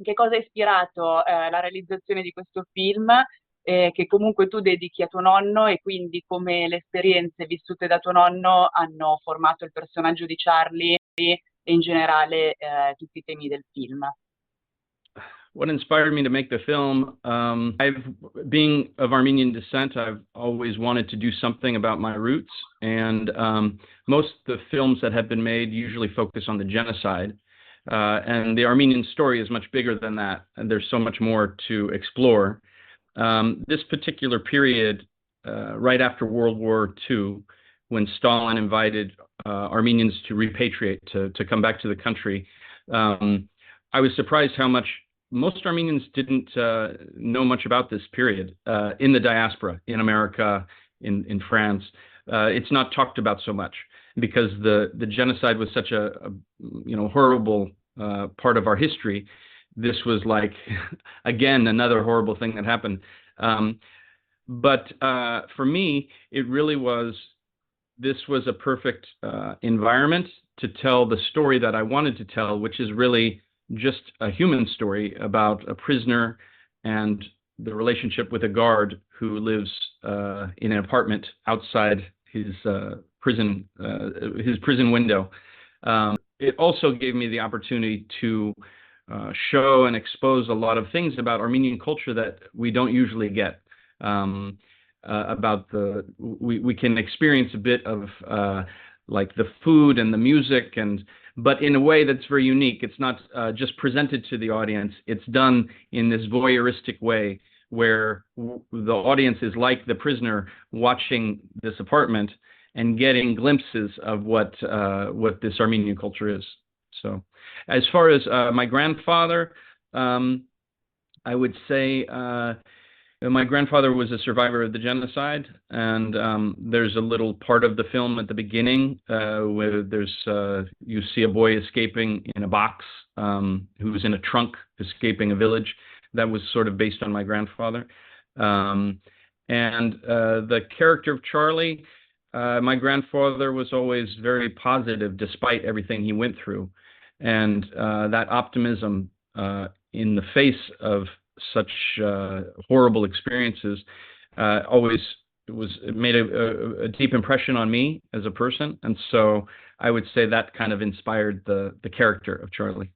che cosa ha ispirato la realizzazione di questo film, che comunque tu dedichi a tuo nonno e quindi come le esperienze vissute da tuo nonno hanno formato il personaggio di Charlie e in generale tutti i temi del film. What inspired me to make the film? Being of Armenian descent, I've always wanted to do something about my roots, and most of the films that have been made usually focus on the genocide, and the Armenian story is much bigger than that, and there's so much more to explore. This particular period, right after World War II, when Stalin invited Armenians to repatriate, to come back to the country, I was surprised how much most Armenians didn't know much about this period in the diaspora, in America, in France. It's not talked about so much because the genocide was such a horrible part of our history. This was like, again, another horrible thing that happened. But for me, it really was, this was a perfect environment to tell the story that I wanted to tell, which is really just a human story about a prisoner and the relationship with a guard who lives in an apartment outside his prison window. It also gave me the opportunity to show and expose a lot of things about Armenian culture that we don't usually get. We can experience a bit of like the food and the music, but in a way that's very unique. It's not just presented to the audience. It's done in this voyeuristic way where the audience is like the prisoner watching this apartment and getting glimpses of what this Armenian culture is. So as far as my grandfather, I would say my grandfather was a survivor of the genocide, and there's a little part of the film at the beginning where you see a boy escaping in a box who's in a trunk escaping a village. That was sort of based on my grandfather. And the character of Charlie, my grandfather was always very positive despite everything he went through. And that optimism in the face of such horrible experiences always made a deep impression on me as a person. And so I would say that kind of inspired the character of Charlie.